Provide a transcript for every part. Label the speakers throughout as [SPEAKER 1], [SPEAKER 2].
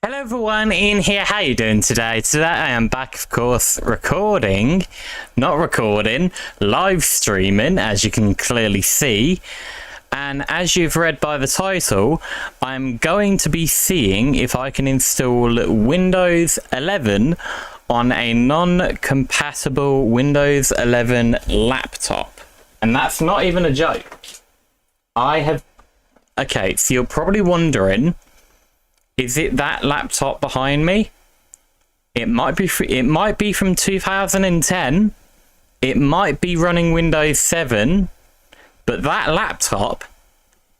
[SPEAKER 1] Hello everyone, Ian here. How you doing today? Today I am back, of course, live streaming, as you can clearly see. And as you've read by the title, I'm going to be seeing if I can install Windows 11 on a non-compatible Windows 11 laptop. And that's not even a joke. Okay, so you're probably wondering, is it that laptop behind me? It might be from 2010. It might be running Windows 7, but that laptop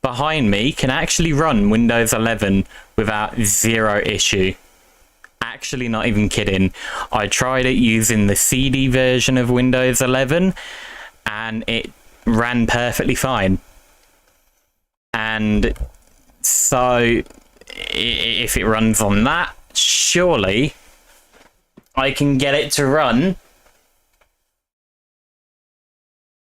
[SPEAKER 1] behind me can actually run Windows 11 without zero issue. Actually, not even kidding. I tried it using the CD version of Windows 11 and it ran perfectly fine. And so if it runs on that, surely I can get it to run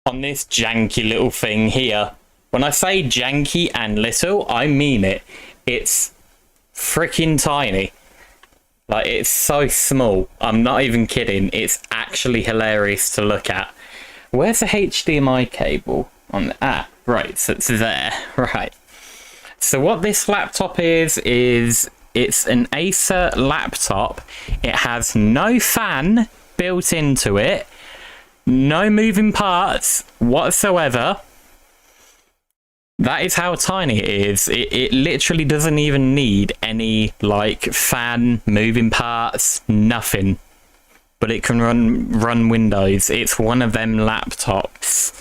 [SPEAKER 1] on this janky little thing here. When I say janky and little, I mean it. It's freaking tiny. Like, it's so small. I'm not even kidding. It's actually hilarious to look at. Where's the HDMI cable? Right, so it's there. Right. So what this laptop is it's an Acer laptop. It has no fan built into it, no moving parts whatsoever. That is how tiny it is. It literally doesn't even need any like fan, moving parts, nothing. But it can run Windows. It's one of them laptops.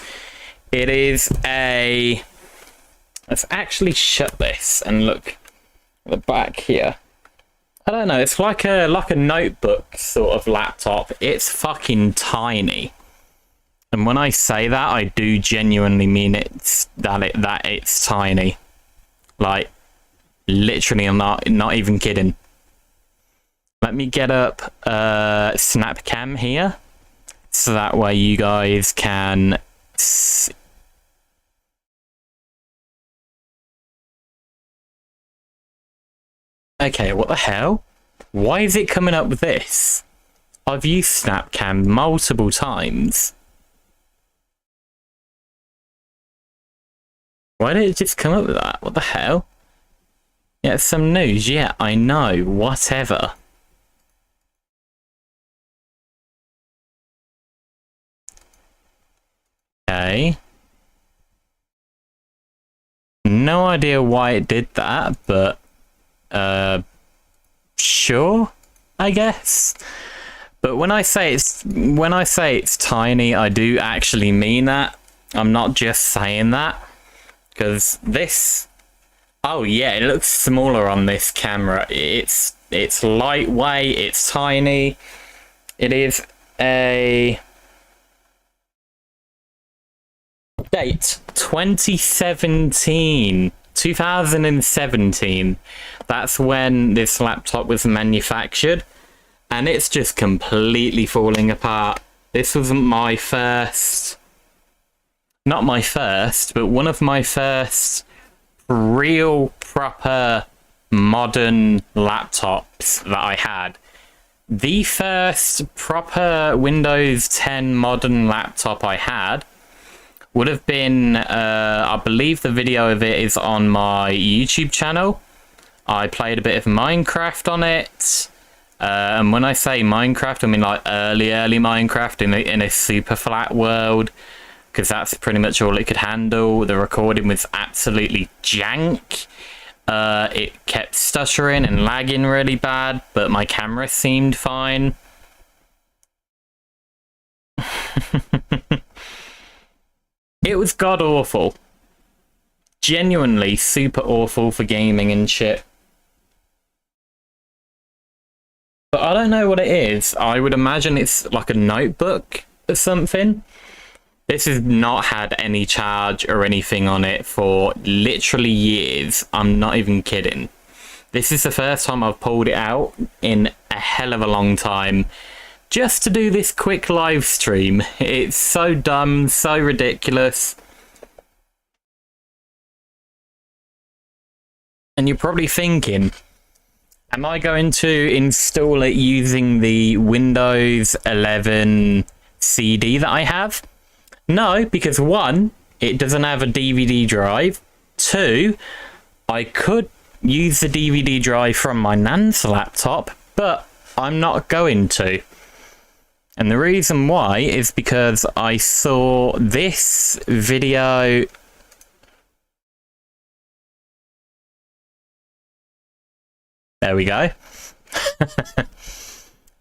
[SPEAKER 1] It is a... Let's actually shut this and look at the back here. I don't know, it's like a notebook sort of laptop. It's fucking tiny. And when I say that, I do genuinely mean that it's tiny. Like, literally, I'm not even kidding. Let me get up Snapcam here, so that way you guys can see. Okay, what the hell? Why is it coming up with this? I've used Snapcam multiple times. Why did it just come up with that? What the hell? Yeah, it's some news. Yeah, I know. Whatever. Okay. No idea why it did that, but sure, I guess. But when I say it's tiny, I do actually mean that. I'm not just saying that, because this, oh yeah, it looks smaller on this camera. It's lightweight, it's tiny. It is a date 2017. That's when this laptop was manufactured, and it's just completely falling apart. This wasn't my first, not my first, but one of my first real proper modern laptops that I had. The first proper Windows 10 modern laptop I had would have been, I believe the video of it is on my YouTube channel. I played a bit of Minecraft on it. And when I say Minecraft, I mean like early Minecraft in a super flat world, because that's pretty much all it could handle. The recording was absolutely jank. It kept stuttering and lagging really bad, but my camera seemed fine. It was god awful. Genuinely super awful for gaming and shit. But I don't know what it is. I would imagine it's like a notebook or something. This has not had any charge or anything on it for literally years. I'm not even kidding. This is the first time I've pulled it out in a hell of a long time, just to do this quick live stream. It's so dumb, so ridiculous. And you're probably thinking, Am I going to install it using the Windows 11 CD that I have? No, because one, it doesn't have a DVD drive. Two, I could use the DVD drive from my nan's laptop, but I'm not going to. And the reason why is because I saw this video. There we go.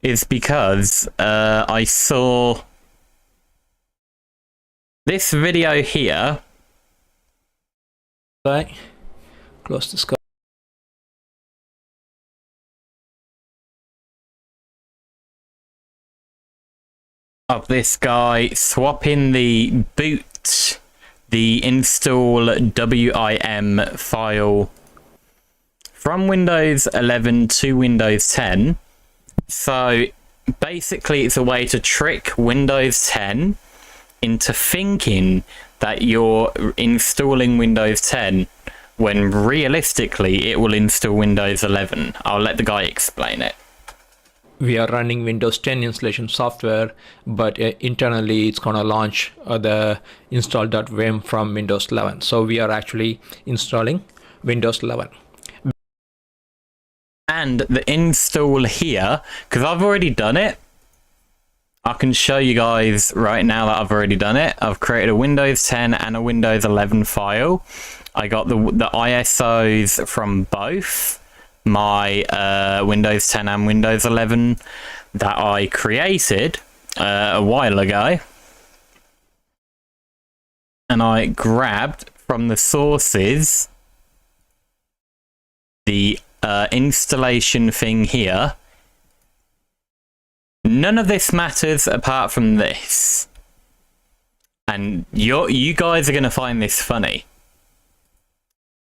[SPEAKER 1] Is because I saw this video here.
[SPEAKER 2] Right. Close this guy.
[SPEAKER 1] Of this guy swapping the boot, the install WIM file from Windows 11 to Windows 10. So basically it's a way to trick Windows 10 into thinking that you're installing Windows 10 when realistically it will install Windows 11. I'll let the guy explain it.
[SPEAKER 2] We are running Windows 10 installation software, but internally it's gonna launch the install.vim from Windows 11. So we are actually installing Windows 11.
[SPEAKER 1] And the install here, because I've already done it, I can show you guys right now that I've already done it. I've created a Windows 10 and a Windows 11 file. I got the ISOs from both my Windows 10 and Windows 11 that I created a while ago. And I grabbed from the sources the installation thing here. None of this matters apart from this. And you guys are going to find this funny.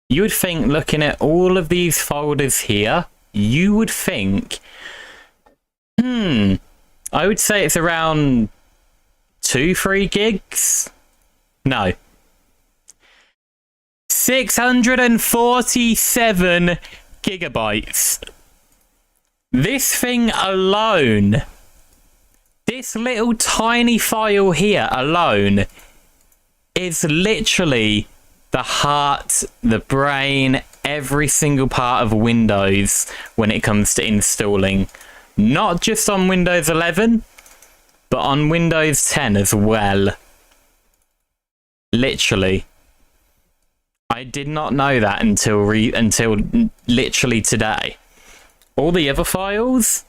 [SPEAKER 1] You would think, looking at all of these folders here, you would think, I would say it's around 2-3 gigs. No. 647 gigabytes. This thing alone, this little tiny file here alone, is literally the heart, the brain, every single part of Windows when it comes to installing. Not just on Windows 11, but on Windows 10 as well. Literally. I did not know that until literally today. All the other files,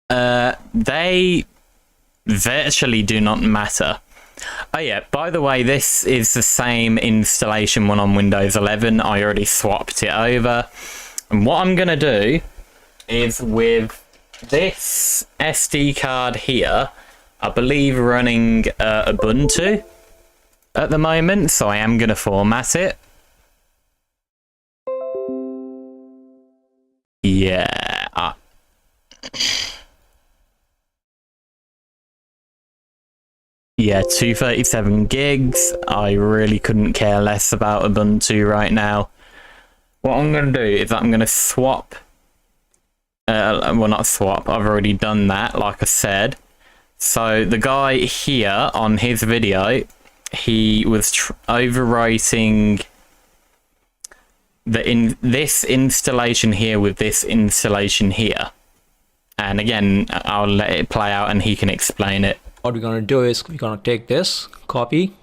[SPEAKER 1] they virtually do not matter. Oh yeah, by the way, this is the same installation one on Windows 11. I already swapped it over. And what I'm going to do is with this SD card here, I believe running Ubuntu at the moment, so I am going to format it. Yeah. Yeah, 237 gigs. I really couldn't care less about Ubuntu right now. What I'm going to do is I'm going to swap. Well, not swap. I've already done that, like I said. So the guy here on his video, he was overwriting this installation here with this installation here. And again, I'll let it play out and he can explain it.
[SPEAKER 2] What we're going to do is we're going to take this, copy,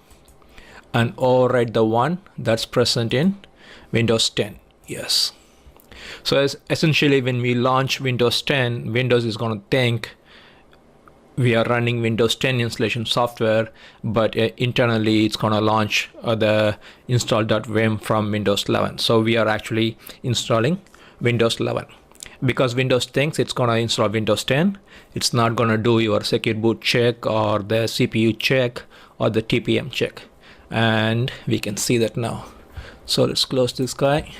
[SPEAKER 2] and overwrite the one that's present in Windows 10. Yes. So essentially when we launch Windows 10, Windows is going to think we are running Windows 10 installation software, but internally it's going to launch the install.vim from Windows 11. So we are actually installing Windows 11. Because Windows thinks it's going to install Windows 10, it's not going to do your secure boot check or the CPU check or the TPM check. And we can see that now. So let's close this guy.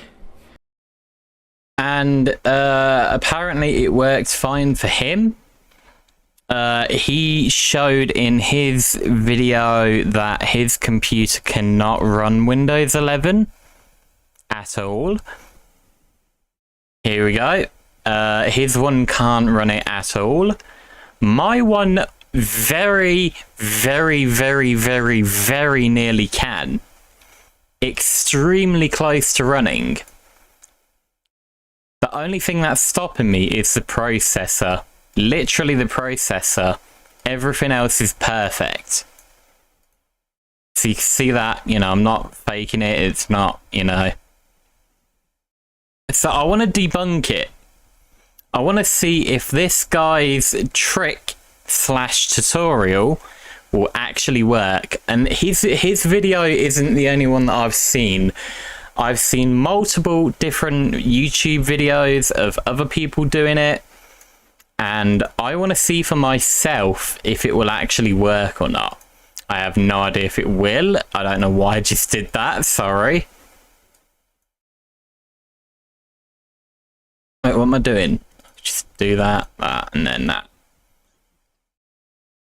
[SPEAKER 1] And apparently it worked fine for him. He showed in his video that his computer cannot run Windows 11. at all. Here we go. His one can't run it at all. My one very, very, very, very, very nearly can. Extremely close to running. The only thing that's stopping me is the processor. Literally the processor. Everything else is perfect. So you can see that, you know, I'm not faking it. It's not, you know. So I want to debunk it. I want to see if this guy's trick / tutorial will actually work. And his video isn't the only one that I've seen. I've seen multiple different YouTube videos of other people doing it. And I want to see for myself if it will actually work or not. I have no idea if it will. I don't know why I just did that. Sorry. Wait, what am I doing? Just do that, and then that.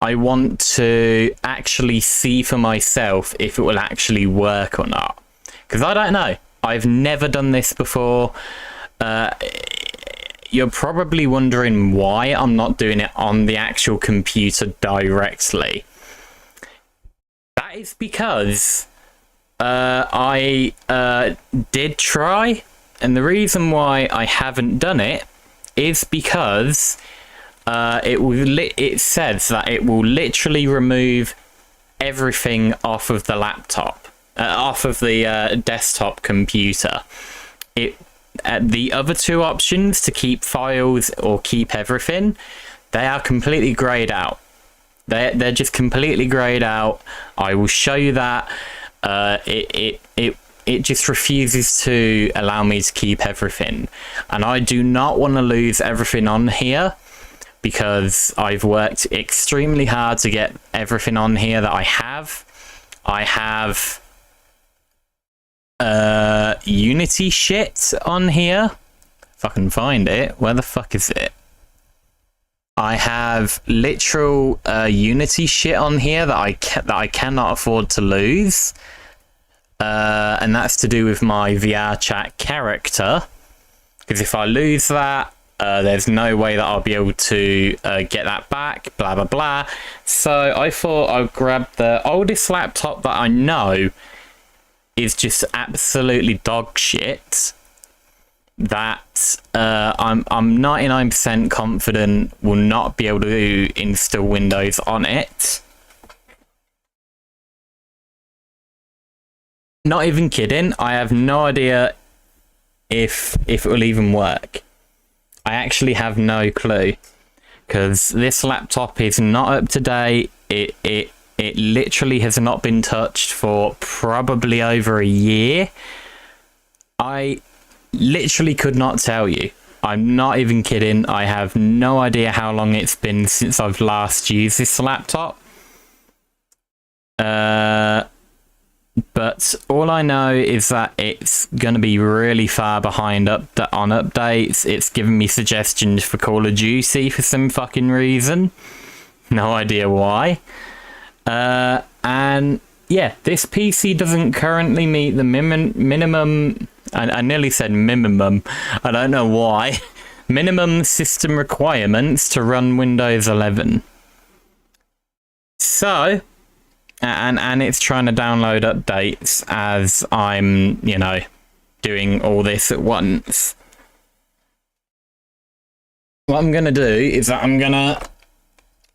[SPEAKER 1] I want to actually see for myself if it will actually work or not. Because I don't know. I've never done this before. You're probably wondering why I'm not doing it on the actual computer directly. That is because I did try, and the reason why I haven't done it is because it says that it will literally remove everything off of the laptop, off of the desktop computer. The other two options to keep files or keep everything, they are completely grayed out. They're just completely grayed out. I will show you that. It just refuses to allow me to keep everything, and I do not want to lose everything on here because I've worked extremely hard to get everything on here that I have. I have Unity shit on here. If I can find it, where the fuck is it? I have literal Unity shit on here that I cannot afford to lose. And that's to do with my VR chat character, because if I lose that, there's no way that I'll be able to get that back, blah blah blah. So I thought I'd grab the oldest laptop that I know is just absolutely dog shit, that I'm 99% confident will not be able to install Windows on it. Not even kidding, I have no idea if it will even work. I actually have no clue, because this laptop is not up to date. It literally has not been touched for probably over a year. I literally could not tell you. I'm not even kidding. I have no idea how long it's been since I've last used this laptop. But all I know is that it's going to be really far behind on updates. It's giving me suggestions for Call of Duty for some fucking reason. No idea why. And yeah, this PC doesn't currently meet the minimum... I nearly said minimum. I don't know why. Minimum system requirements to run Windows 11. So... And it's trying to download updates as I'm, you know, doing all this at once. What I'm going to do is that I'm going to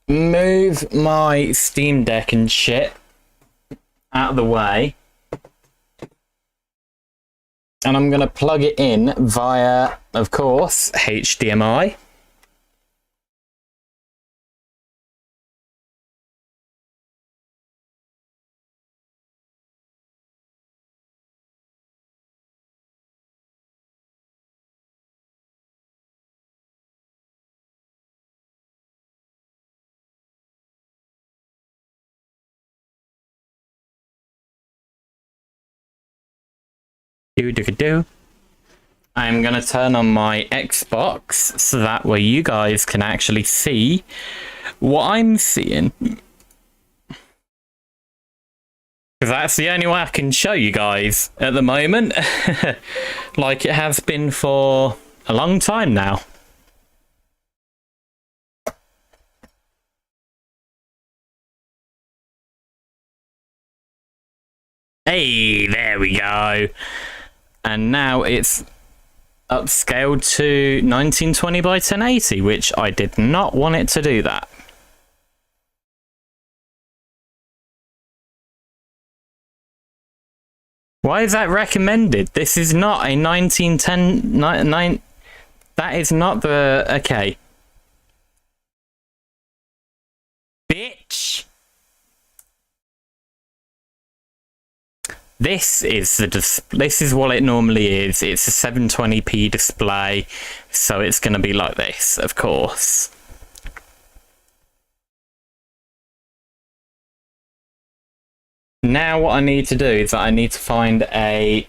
[SPEAKER 1] move my Steam Deck and shit out of the way. And I'm going to plug it in via, of course, HDMI. I'm gonna turn on my Xbox so that way you guys can actually see what I'm seeing. Because Because that's the only way I can show you guys at the moment. Like it has been for a long time now. Hey, there we go. And now it's upscaled to 1920 by 1080, which I did not want it to do that. Why is that recommended? This is not a 1910... that is not the... Okay. Bitch! This is this is what it normally is. It's a 720p display, so it's going to be like this, of course. Now what I need to do is that I need to find an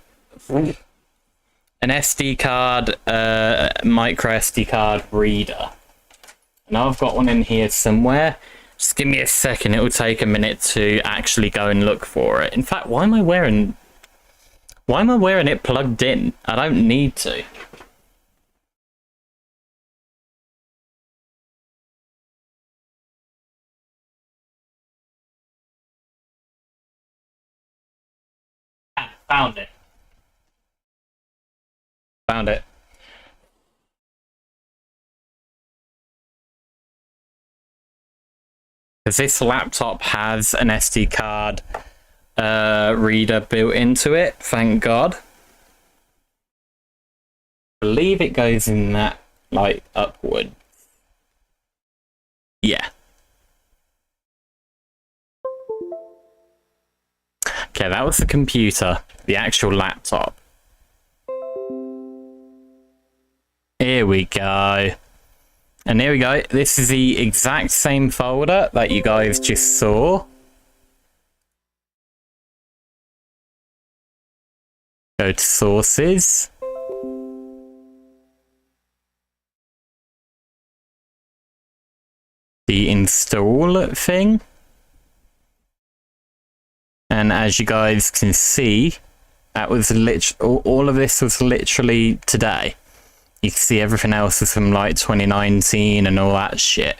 [SPEAKER 1] SD card, micro SD card reader. And I've got one in here somewhere. Just give me a second, it will take a minute to actually go and look for it. In fact, why am I wearing it plugged in? I don't need to. Ah, found it. Found it. Because this laptop has an SD card reader built into it, thank God. I believe it goes in that, like, upward. Yeah. Okay, that was the computer, the actual laptop. Here we go. And there we go. This is the exact same folder that you guys just saw. Go to sources. The install thing. And as you guys can see, that was all of this was literally today. You can see everything else is from like 2019 and all that shit.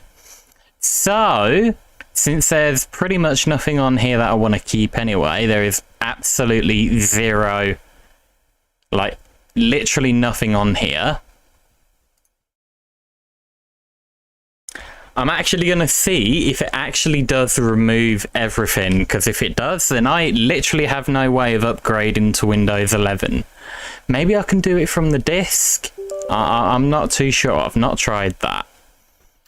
[SPEAKER 1] So, since there's pretty much nothing on here that I want to keep anyway, there is absolutely zero, like literally nothing on here. I'm actually going to see if it actually does remove everything, because if it does, then I literally have no way of upgrading to Windows 11. Maybe I can do it from the disk? I'm not too sure. I've not tried that.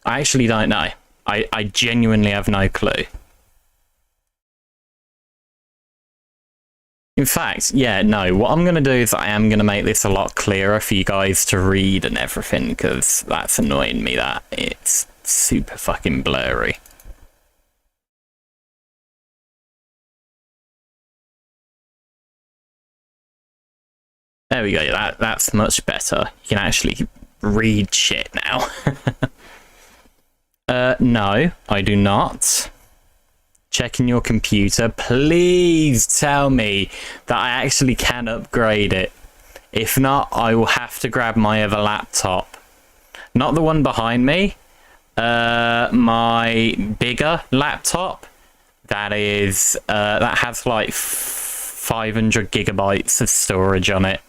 [SPEAKER 1] I actually don't know. I genuinely have no clue. In fact, yeah, no, what I'm going to do is I am going to make this a lot clearer for you guys to read and everything, because that's annoying me that it's super fucking blurry. There we go, that's much better. You can actually read shit now. No, I do not. Checking your computer. Please tell me that I actually can upgrade it. If not, I will have to grab my other laptop. Not the one behind me. My bigger laptop. That is, that has like 500 gigabytes of storage on it.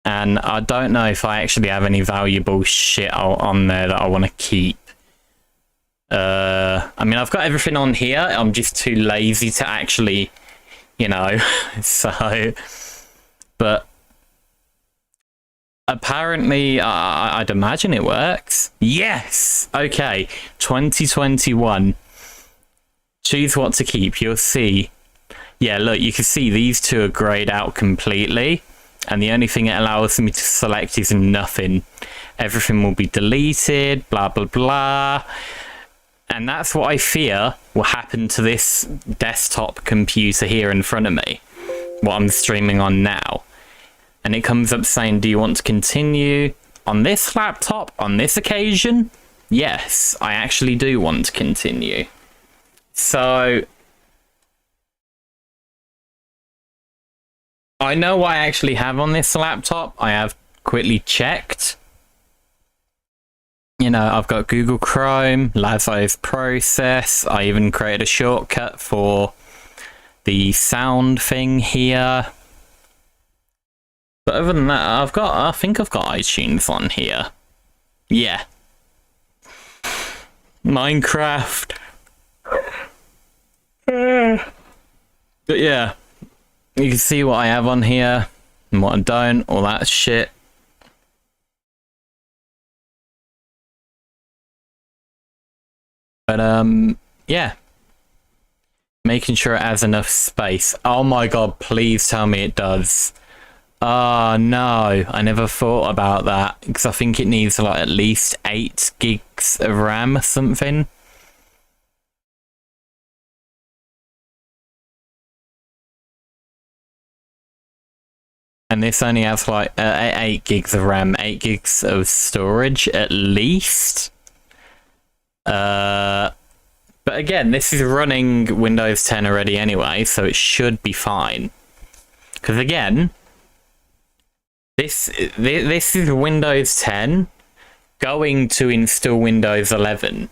[SPEAKER 1] And I don't know if I actually have any valuable shit on there that I want to keep. I mean, I've got everything on here. I'm just too lazy to actually, you know, so. But apparently, I'd imagine it works. Yes! Okay, 2021. Choose what to keep. You'll see. Yeah, look, you can see these two are grayed out completely. And the only thing it allows me to select is nothing. Everything will be deleted, blah, blah, blah. And that's what I fear will happen to this desktop computer here in front of me. What I'm streaming on now. And it comes up saying, do you want to continue on this laptop on this occasion? Yes, I actually do want to continue. So I know what I actually have on this laptop. I have quickly checked. You know, I've got Google Chrome, Lazo's Process. I even created a shortcut for the sound thing here. But other than that, I think I've got iTunes on here. Yeah. Minecraft. But yeah, you can see what I have on here and what I don't, all that shit. But yeah, making sure it has enough space. Oh my god, please tell me it does. Oh no, I never thought about that because I think it needs like at least 8 gigs of RAM or something. And this only has like 8 gigs of RAM, 8 gigs of storage at least. But again, this is running Windows 10 already anyway, so it should be fine. Because again, this is Windows 10 going to install Windows 11.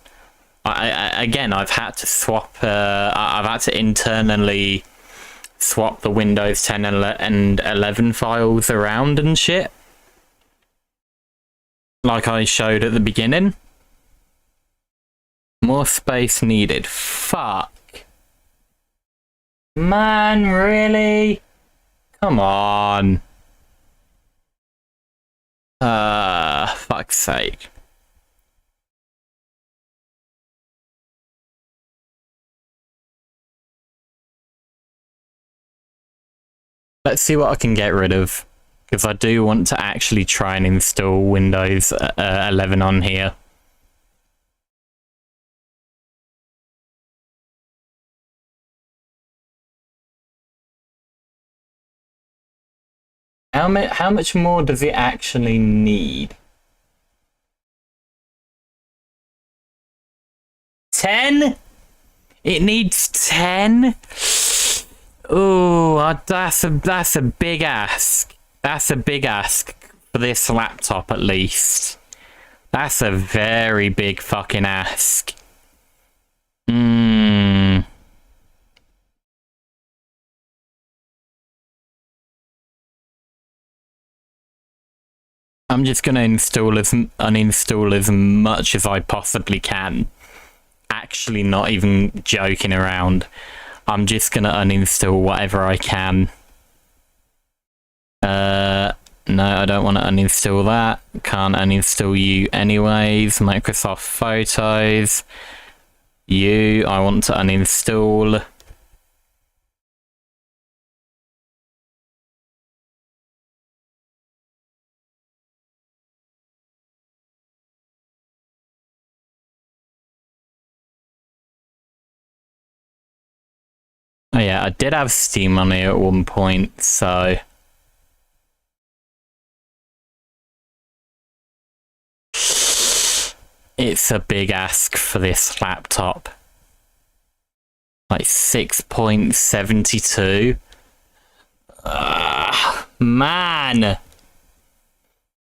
[SPEAKER 1] I've had to swap. I've had to internally swap the Windows 10 and 11 files around and shit, like I showed at the beginning. More space needed. Fuck. Man, really? Come on. Fuck's sake. Let's see what I can get rid of, because I do want to actually try and install Windows 11 on here. How much more does it actually need? 10? It needs 10? Oh, that's a big ask. That's a big ask for this laptop, at least. That's a very big fucking ask. I'm just gonna uninstall as much as I possibly can. Actually, not even joking around. I'm just gonna uninstall whatever I can. No, I don't want to uninstall that. Can't uninstall you anyways. Microsoft Photos. You, I want to uninstall. Oh yeah, I did have Steam on here at one point, so... It's a big ask for this laptop. Like 6.72. Man!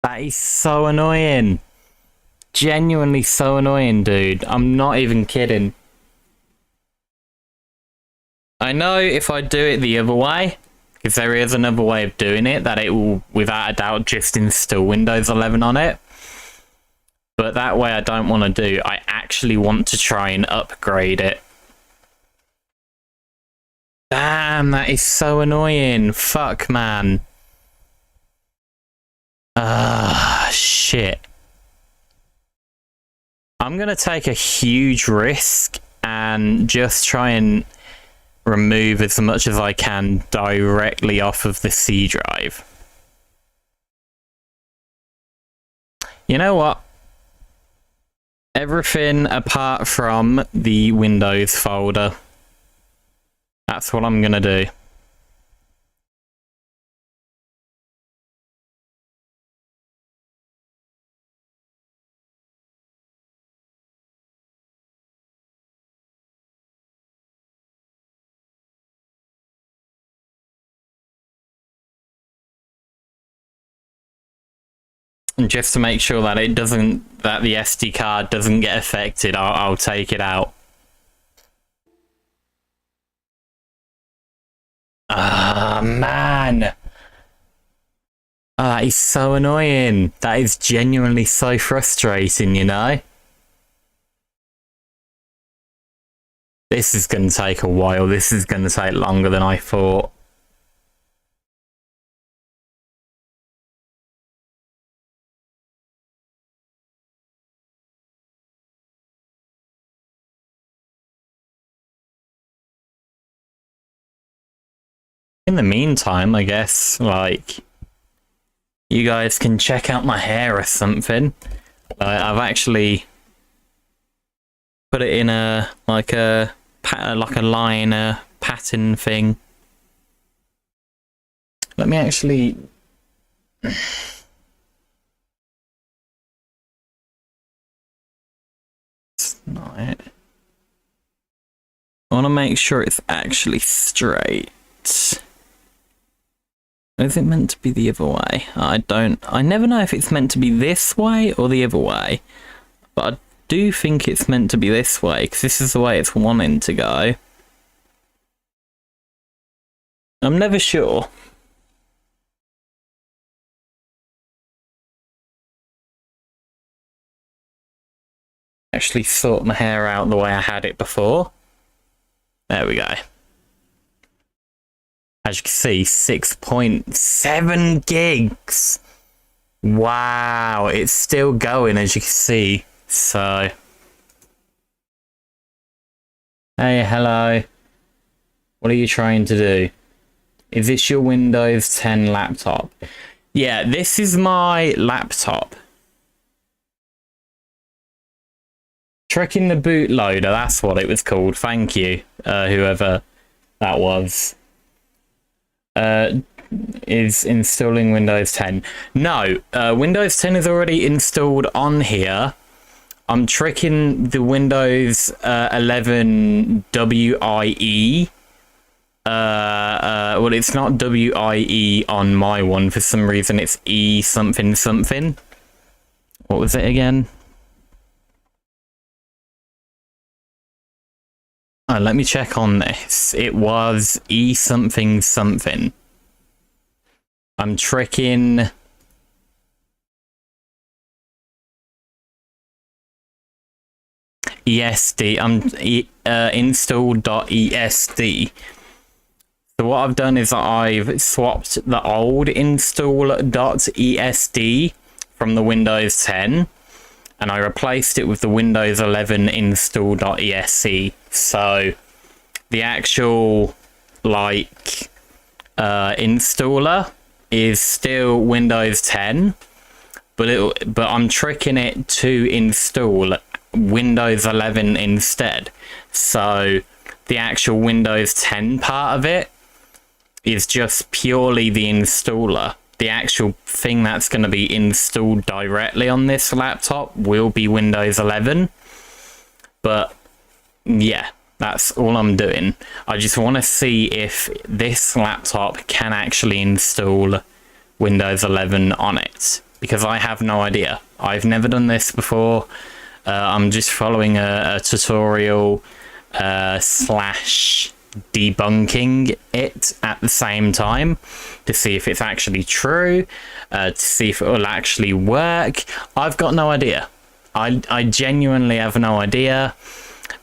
[SPEAKER 1] That is so annoying. Genuinely so annoying, dude. I'm not even kidding. I know if I do it the other way, because there is another way of doing it, that it will, without a doubt, just install Windows 11 on it. But that way I don't want to do. I actually want to try and upgrade it. Damn, that is so annoying. Fuck, man. Shit. I'm going to take a huge risk and just try and remove as much as I can directly off of the C drive. You know what? Everything apart from the Windows folder. That's what I'm gonna do. just to make sure that it doesn't, that the SD card doesn't get affected, I'll take it out. Ah, man. Oh, that is so annoying. That is genuinely so frustrating, you know? This is going to take a while. This is going to take longer than I thought. In the meantime, I guess, like, you guys can check out my hair or something. I've actually put it in a like a liner pattern thing. Let me actually. It's not it. I want to make sure it's actually straight. Is it meant to be the other way? I never know if it's meant to be this way or the other way. But I do think it's meant to be this way, because this is the way it's wanting to go. I'm never sure. Actually sort my hair out the way I had it before. There we go. As you can see, 6.7 gigs. Wow, it's still going, as you can see. So, hey, hello. What are you trying to do? Is this your Windows 10 laptop? Yeah, this is my laptop. Tricking the bootloader, that's what it was called. Thank you, whoever that was. Is installing Windows 10. No, Windows 10 is already installed on here. I'm tricking the Windows 11 WIE. Well, it's not WIE on my one. For some reason, it's E something something. What was it again? Oh, let me check on this. It was E something something. I'm tricking ESD. Install.esd. So what I've done is I've swapped the old install.esd from the Windows 10. And I replaced it with the Windows 11 install.exe. So the actual like installer is still Windows 10, but I'm tricking it to install Windows 11 instead. So the actual Windows 10 part of it is just purely the installer. The actual thing that's going to be installed directly on this laptop will be Windows 11. But yeah, that's all I'm doing. I just want to see if this laptop can actually install Windows 11 on it, because I have no idea. I've never done this before. I'm just following a tutorial slash debunking it at the same time to see if it's actually true, to see if it will actually work. I've got no idea. I genuinely have no idea,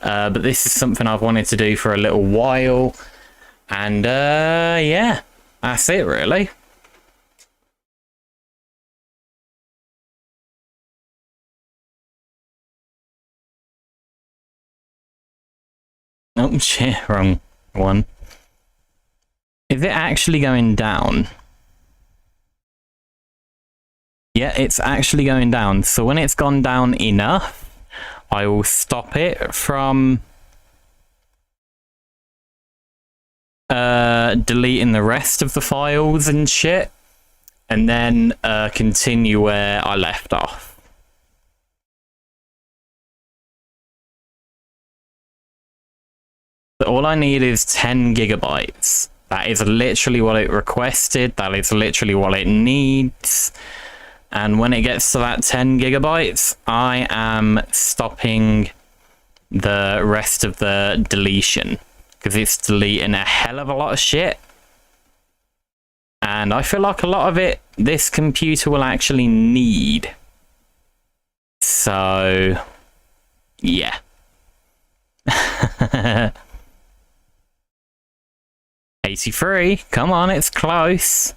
[SPEAKER 1] but this is something I've wanted to do for a little while, and yeah, that's it really. Oh shit, wrong one. Is it actually going down? Yeah, it's actually going down. So when it's gone down enough, I will stop it from deleting the rest of the files and shit, and then continue where I left off. But all I need is 10 gigabytes. That is literally what it requested. That is literally what it needs. And when it gets to that 10 gigabytes, I am stopping the rest of the deletion, because it's deleting a hell of a lot of shit. And I feel like a lot of it, this computer will actually need. So, yeah. 83, come on, it's close.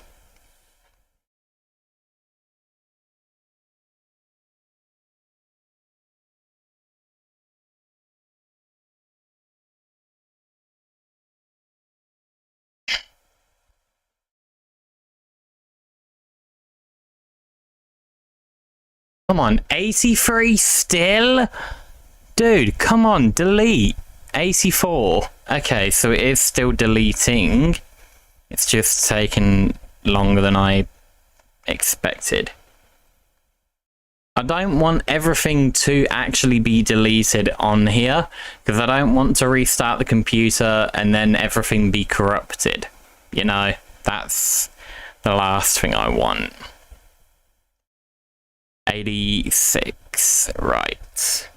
[SPEAKER 1] Come on, 83 still? Dude, come on, delete. 84. Okay, so it is still deleting. It's just taken longer than I expected. I don't want everything to actually be deleted on here, because I don't want to restart the computer and then everything be corrupted. You know, that's the last thing I want. 86, right.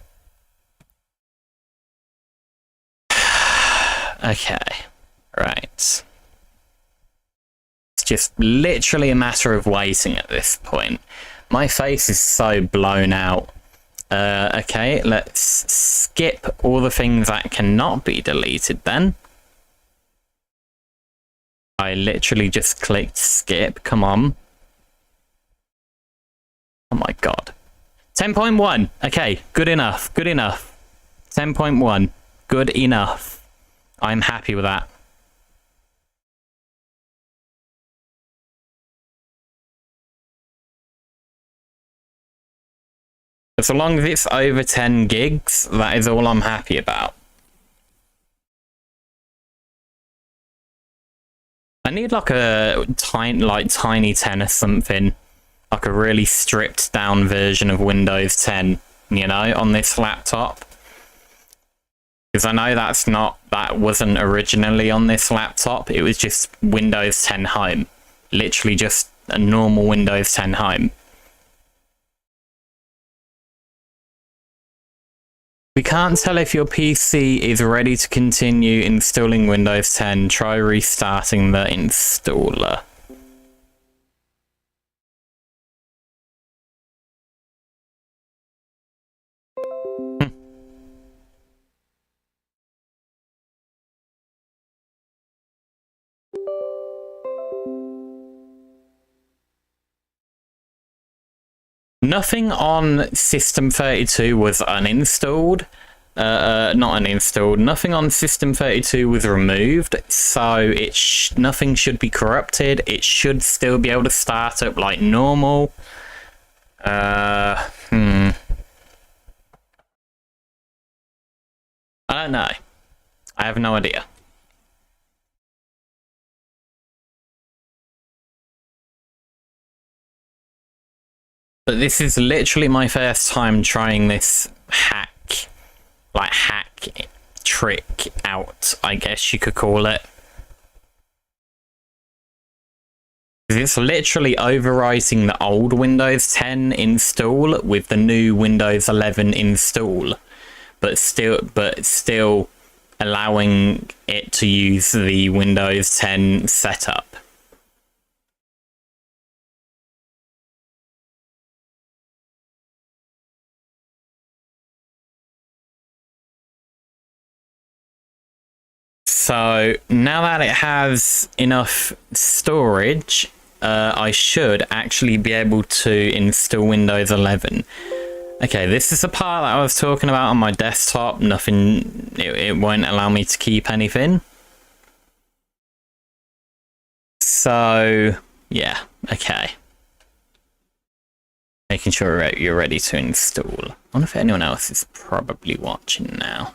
[SPEAKER 1] Okay, right. It's just literally a matter of waiting at this point. My face is so blown out. Okay, let's skip all the things that cannot be deleted then. I literally just clicked skip, come on. Oh my god. 10.1, okay, good enough, good enough. 10.1, good enough. I'm happy with that. So long as it's over 10 gigs, that is all I'm happy about. I need like a tiny 10 or something. Like a really stripped down version of Windows 10, you know, on this laptop. Because I know that wasn't originally on this laptop. It was just Windows 10 Home. Literally just a normal Windows 10 Home. We can't tell if your PC is ready to continue installing Windows 10. Try restarting the installer. Nothing on System32 was uninstalled. Not uninstalled. Nothing on System32 was removed, so nothing should be corrupted. It should still be able to start up like normal. I don't know. I have no idea. But this is literally my first time trying this hack trick out, I guess you could call it. It's literally overwriting the old Windows 10 install with the new Windows 11 install, but still allowing it to use the Windows 10 setup. So now that it has enough storage, I should actually be able to install Windows 11. Okay, this is the part that I was talking about on my desktop. Nothing, it won't allow me to keep anything. So, yeah, okay. Making sure you're ready to install. I wonder if anyone else is probably watching now.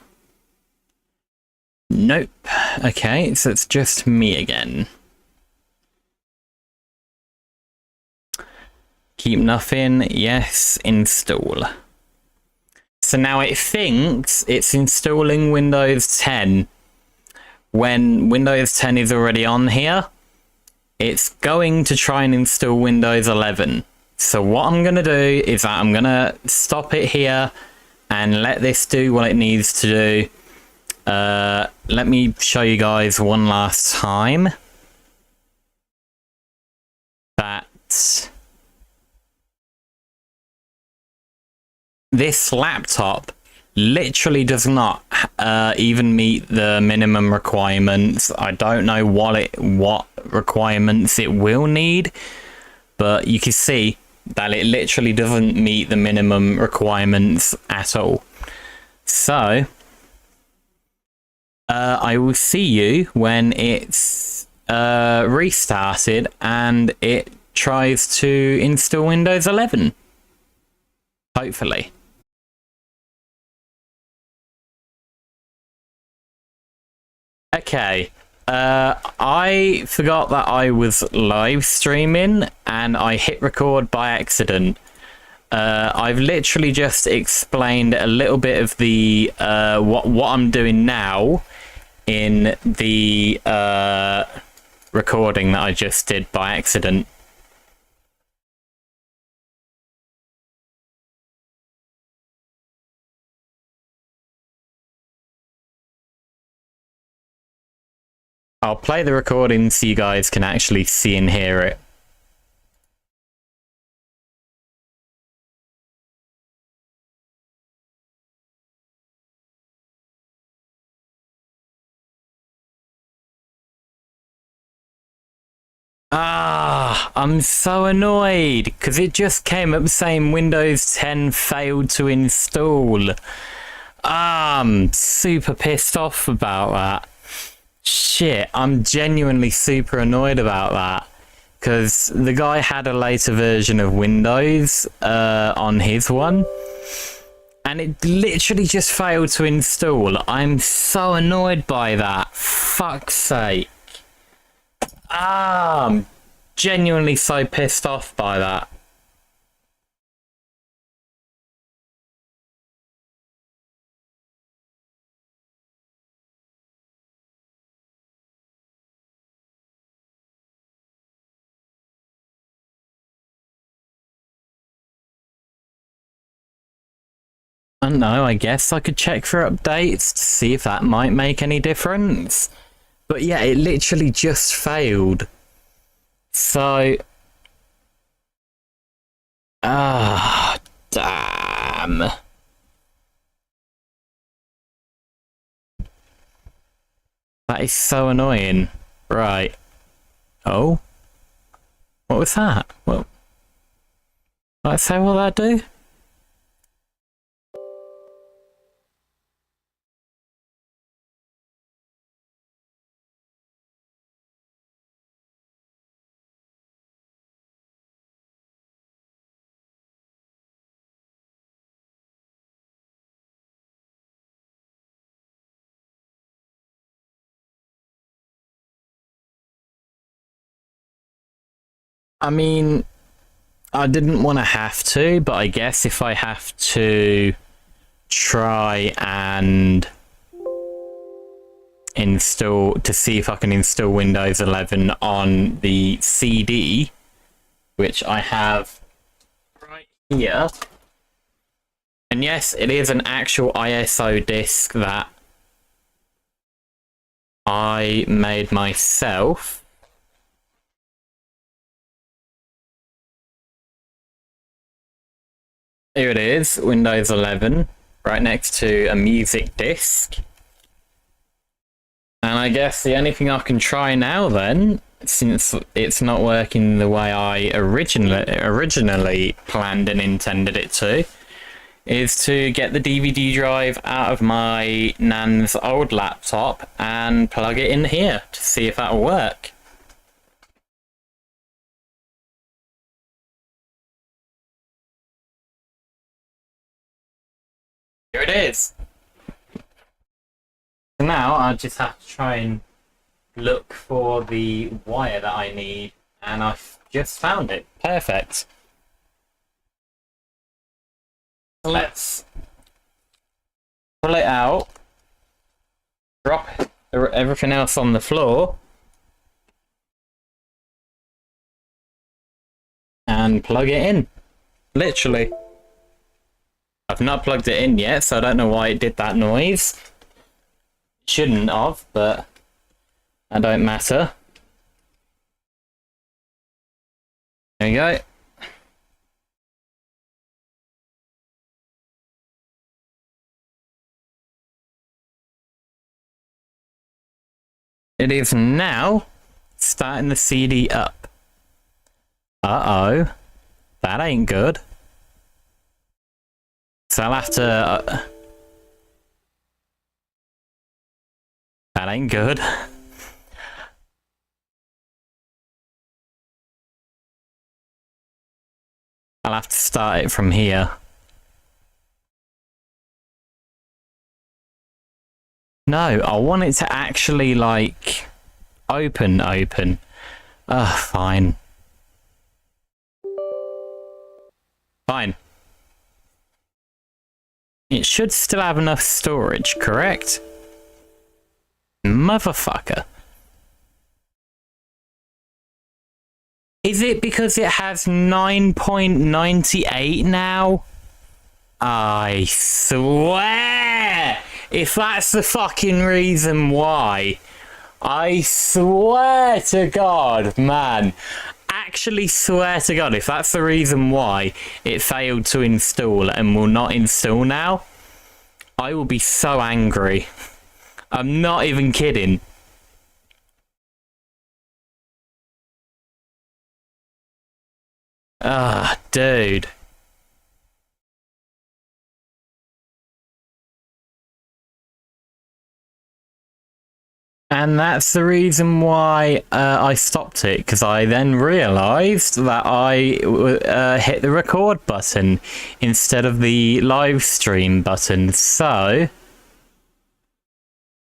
[SPEAKER 1] Nope. Okay, so it's just me again. Keep nothing. Yes, install. So now it thinks it's installing Windows 10. When Windows 10 is already on here, it's going to try and install Windows 11. So what I'm going to do is that I'm going to stop it here and let this do what it needs to do. Let me show you guys one last time that this laptop literally does not even meet the minimum requirements. I don't know what requirements it will need, but you can see that it literally doesn't meet the minimum requirements at all. So I will see you when it's restarted and it tries to install Windows 11. Hopefully. Okay, I forgot that I was live streaming and I hit record by accident. I've literally just explained a little bit of the what I'm doing now in the recording that I just did by accident. I'll play the recording so you guys can actually see and hear it. I'm so annoyed because it just came up saying Windows 10 failed to install. I'm super pissed off about that. Shit, I'm genuinely super annoyed about that because the guy had a later version of Windows on his one and it literally just failed to install. I'm so annoyed by that. Fuck's sake. I'm genuinely so pissed off by that. I don't know, I guess I could check for updates to see if that might make any difference. But yeah, it literally just failed. So... damn. That is so annoying. Right. Oh? What was that? Well... Let's say what that do? I mean, I didn't want to have to, but I guess if I have to try and install to see if I can install Windows 11 on the CD, which I have right here. And yes, it is an actual ISO disc that I made myself. Here it is, Windows 11, right next to a music disc. And I guess the only thing I can try now then, since it's not working the way I originally planned and intended it to, is to get the DVD drive out of my nan's old laptop and plug it in here to see if that'll work. Here it is. So now I just have to try and look for the wire that I need, and I've just found it. Perfect. Let's pull it out, drop everything else on the floor, and plug it in. Literally. I've not plugged it in yet, so I don't know why it did that noise. Shouldn't have, but that don't matter. There you go. It is now starting the CD up. Uh-oh. That ain't good. So I'll have to... that ain't good. I'll have to start it from here. No, I want it to actually, like, open. Ugh, fine. Fine. It should still have enough storage, correct? Motherfucker. Is it because it has 9.98 now? I swear! If that's the fucking reason why, I swear to God, man. Actually swear to God, if that's the reason why it failed to install and will not install now, I will be so angry. I'm not even kidding. Ah, dude. And that's the reason why I stopped it, because I then realised that I hit the record button instead of the live stream button. So,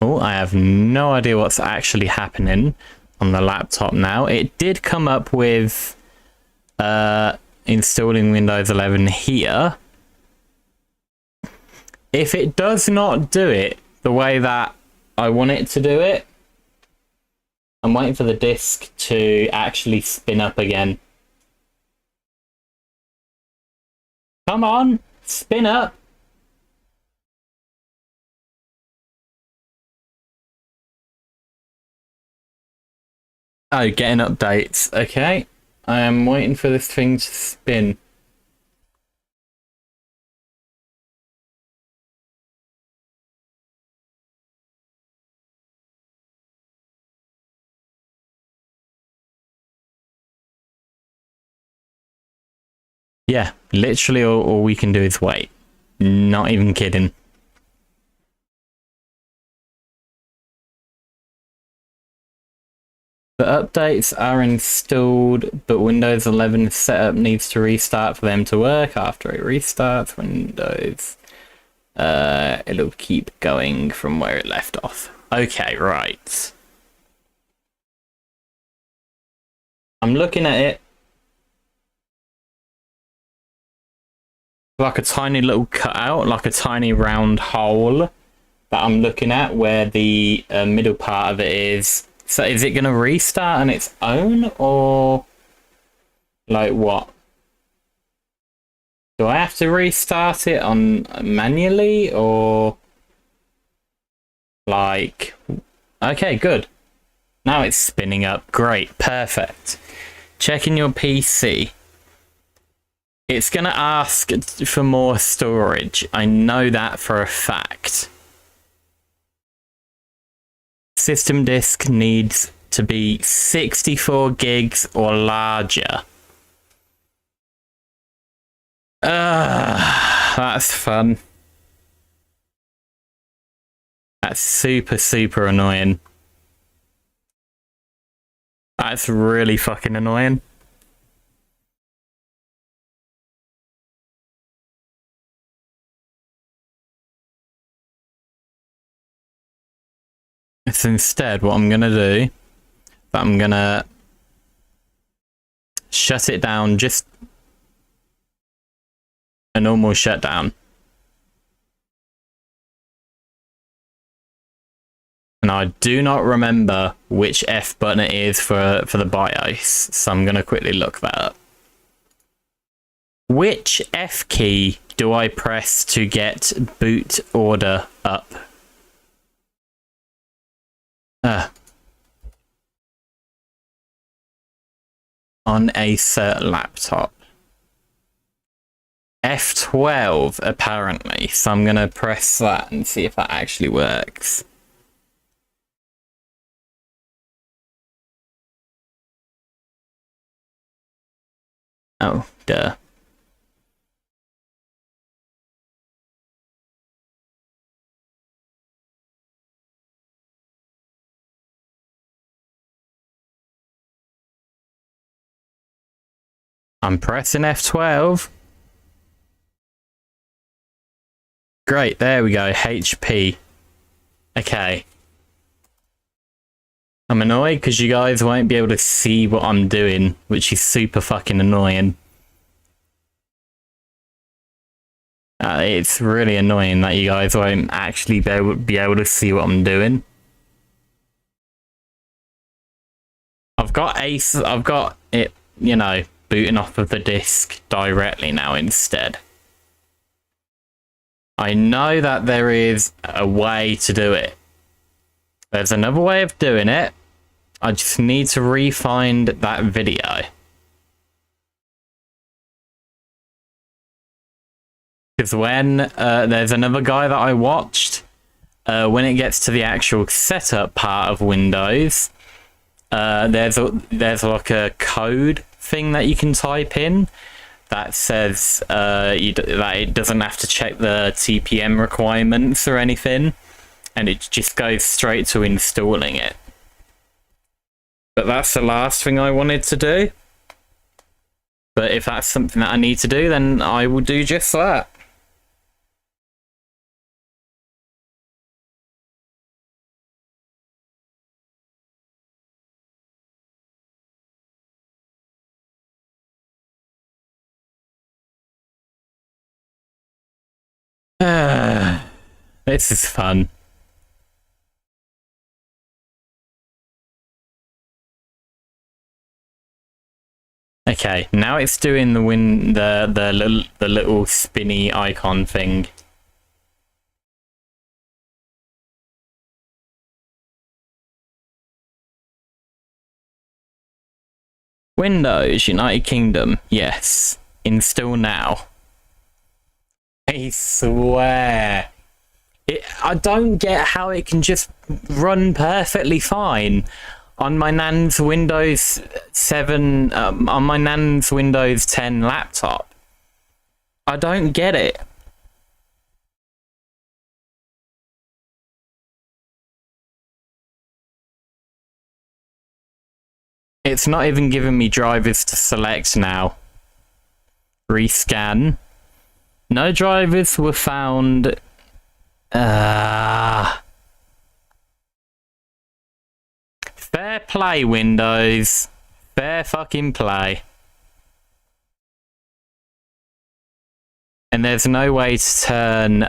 [SPEAKER 1] oh, I have no idea what's actually happening on the laptop now. It did come up with installing Windows 11 here. If it does not do it the way that I want it to do it, I'm waiting for the disk to actually spin up again. Come on, spin up. Oh, getting updates. Okay. I am waiting for this thing to spin. Yeah, literally all we can do is wait. Not even kidding. The updates are installed, but Windows 11 setup needs to restart for them to work. After it restarts Windows, it'll keep going from where it left off. Okay, right. I'm looking at it. Like a tiny little cutout, like a tiny round hole that I'm looking at where the middle part of it is. So is it going to restart on its own, or like what? Do I have to restart it on manually, or like... Okay, good. Now it's spinning up. Great, perfect. Checking your PC. It's going to ask for more storage. I know that for a fact. System disk needs to be 64 gigs or larger. That's fun. That's super, super annoying. That's really fucking annoying. So instead, what I'm gonna do, I'm gonna shut it down, just a normal shutdown. And I do not remember which F button it is for the BIOS, so I'm gonna quickly look that up. Which F key do I press to get boot order up? On a cert laptop. F12 apparently, so I'm gonna press that and see if that actually works. Oh, duh. I'm pressing F12. Great, there we go, HP. Okay. I'm annoyed because you guys won't be able to see what I'm doing, which is super fucking annoying. It's really annoying that you guys won't actually be able to see what I'm doing. I've got it, you know, booting off of the disk directly now instead. I know that there is a way to do it. There's another way of doing it. I just need to re-find that video. Because when there's another guy that I watched, when it gets to the actual setup part of Windows, there's like a code thing that you can type in that says that it doesn't have to check the TPM requirements or anything, and it just goes straight to installing it. But that's the last thing I wanted to do. But if that's something that I need to do, then I will do just that. This is fun. Okay, now it's doing the little spinny icon thing. Windows, United Kingdom, yes. Install now. I swear. I don't get how it can just run perfectly fine on my nan's Windows 7, on my nan's Windows 10 laptop. I don't get it. It's not even giving me drivers to select now. Rescan. No drivers were found. Fair play, Windows. Fair fucking play. And there's no way to turn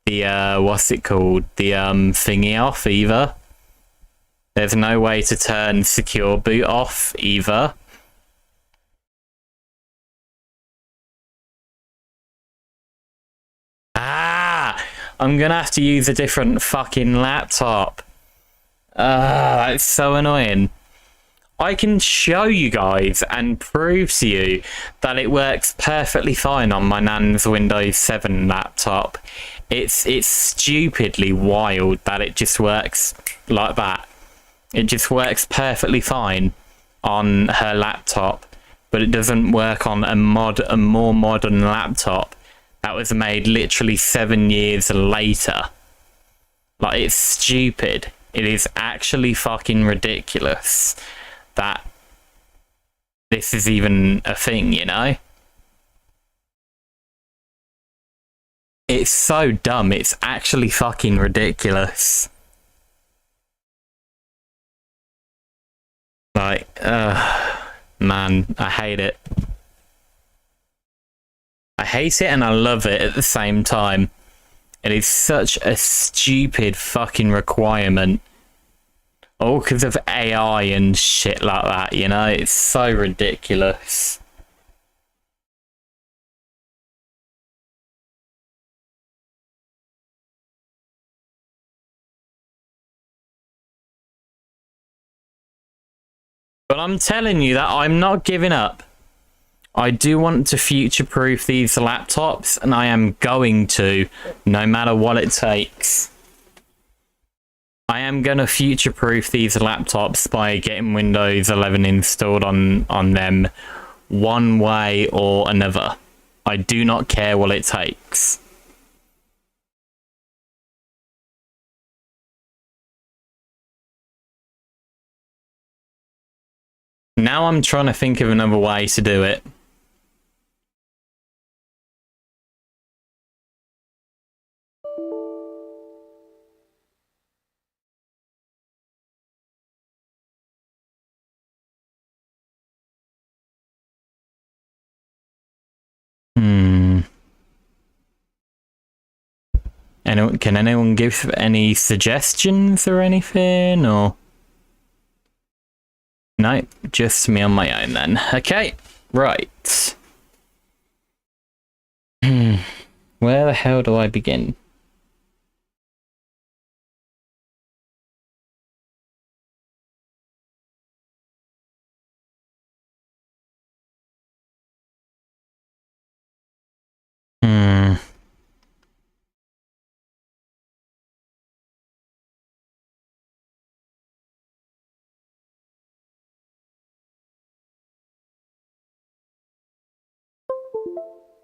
[SPEAKER 1] the what's it called? The thingy off either. There's no way to turn secure boot off either. I'm gonna have to use a different fucking laptop. That's so annoying. I can show you guys and prove to you that it works perfectly fine on my nan's Windows 7 laptop. It's stupidly wild that it just works like that. It just works perfectly fine on her laptop, but it doesn't work on a more modern laptop that was made literally 7 years later. Like, it's stupid. It is actually fucking ridiculous that this is even a thing, you know? It's so dumb, it's actually fucking ridiculous. Like, man, I hate it. I hate it and I love it at the same time. It is such a stupid fucking requirement. All because of AI and shit like that, you know? It's so ridiculous. But I'm telling you that I'm not giving up. I do want to future-proof these laptops, and I am going to, no matter what it takes. I am going to future-proof these laptops by getting Windows 11 installed on them one way or another. I do not care what it takes. Now I'm trying to think of another way to do it. Can anyone give any suggestions or anything, or? No, just me on my own then. Okay, right. Where the hell do I begin?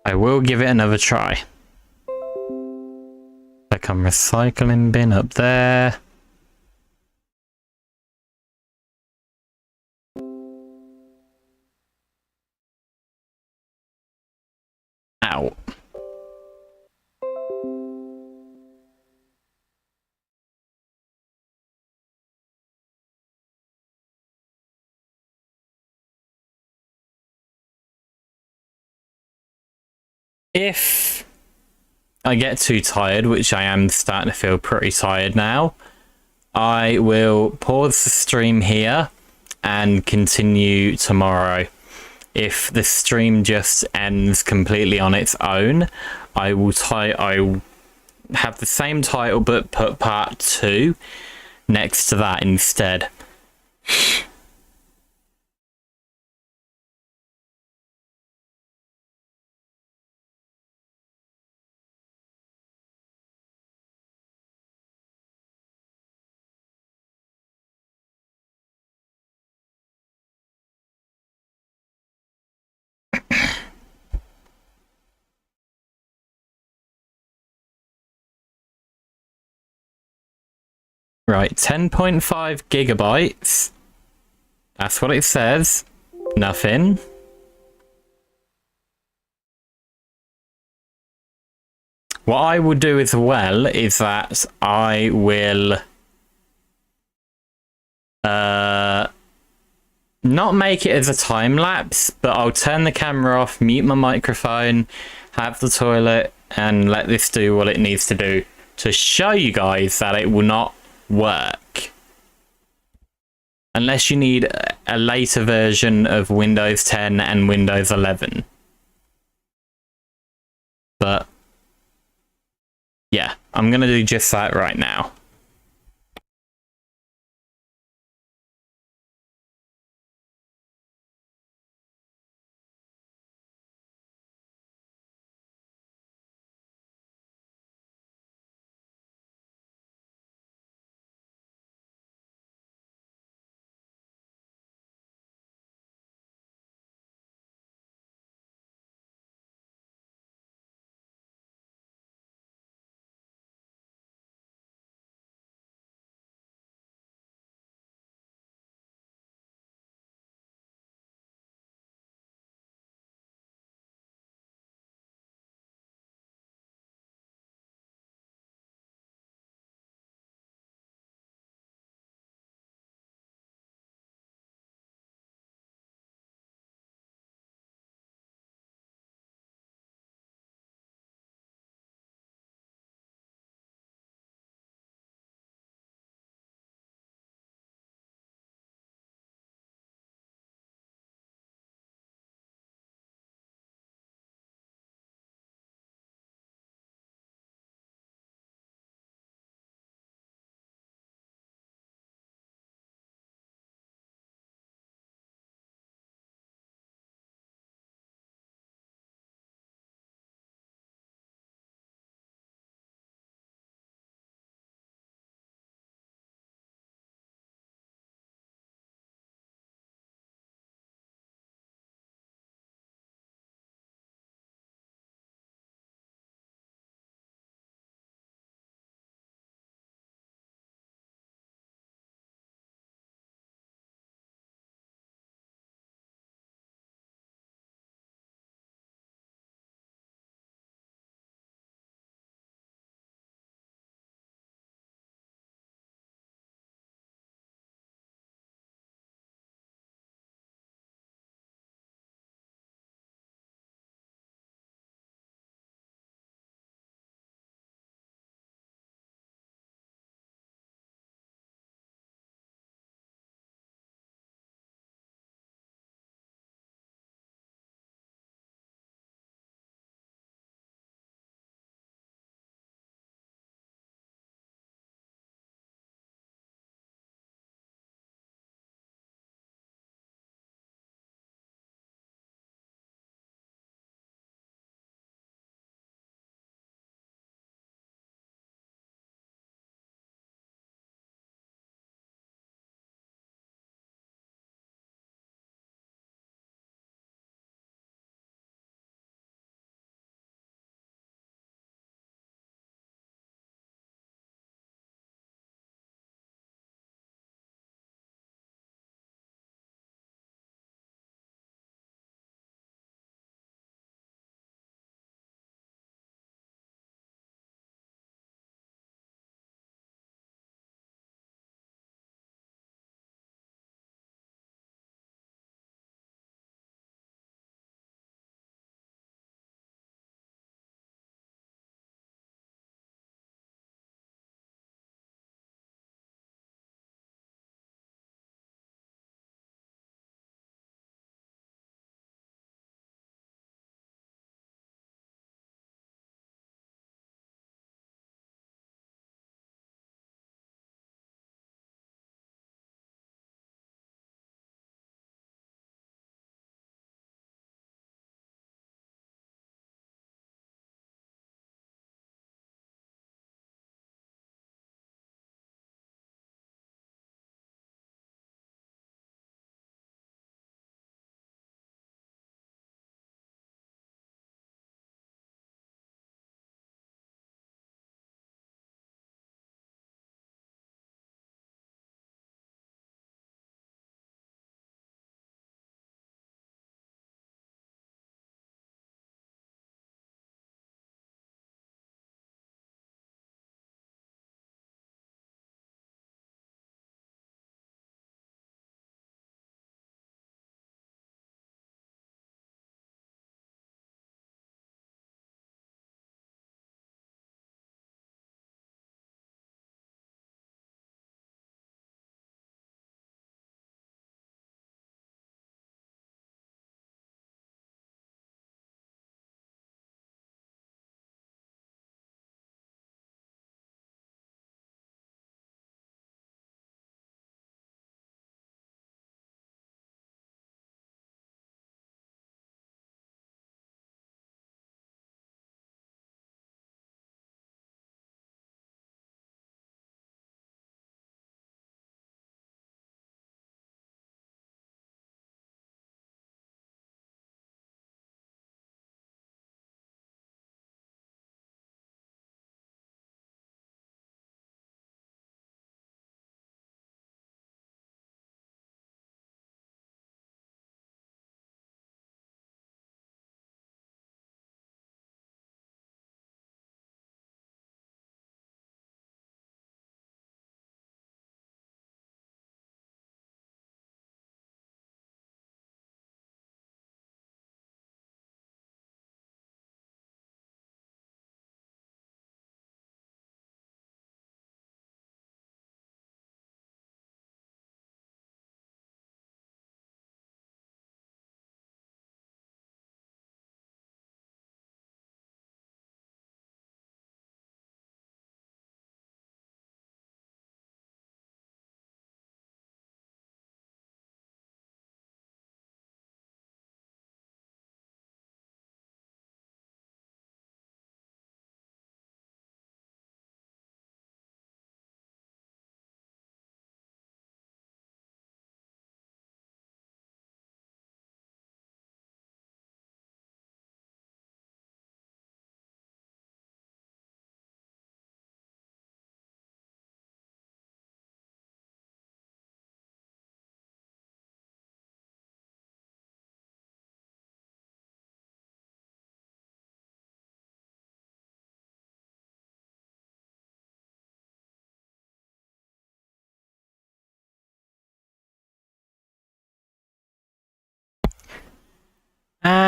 [SPEAKER 1] I will give it another try. Click on recycling bin up there. Ow. If I get too tired, which I am starting to feel pretty tired now, I will pause the stream here and continue tomorrow. If the stream just ends completely on its own, I will have the same title but put part 2 next to that instead. Right, 10.5 gigabytes. That's what it says. Nothing. What I will do as well is that I will not make it as a time lapse, but I'll turn the camera off, mute my microphone, have the toilet, and let this do what it needs to do to show you guys that it will not work. Unless you need a later version of Windows 10 and Windows 11. But yeah, I'm going to do just that right now.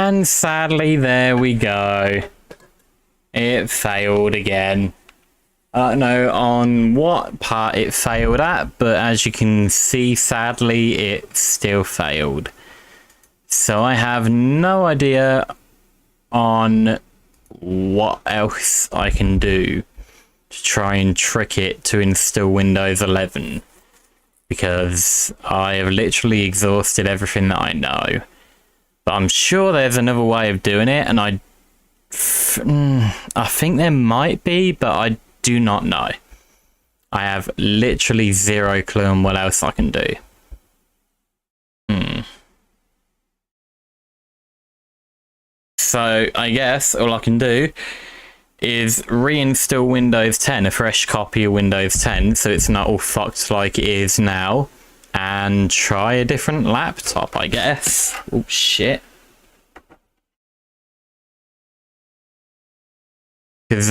[SPEAKER 1] And sadly, there we go. It failed again. I don't know on what part it failed at, but as you can see, sadly, it still failed. So I have no idea on what else I can do to try and trick it to install Windows 11, because I have literally exhausted everything that I know. But I'm sure there's another way of doing it, and I think there might be, but I do not know. I have literally zero clue on what else I can do. So I guess all I can do is reinstall Windows 10, a fresh copy of Windows 10, so it's not all fucked like it is now, and try a different laptop, I guess. Oh shit. Because,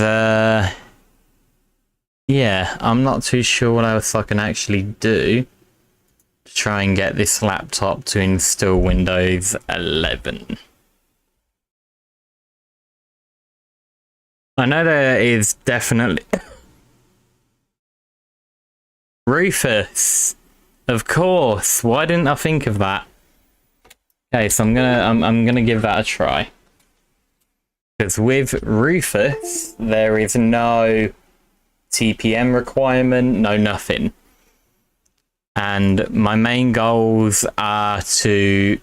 [SPEAKER 1] yeah, I'm not too sure what else I can actually do to try and get this laptop to install Windows 11. I know there is definitely Rufus. Of course. Why didn't I think of that? Okay, so I'm gonna give that a try. Because with Rufus, there is no TPM requirement, no nothing. And my main goals are to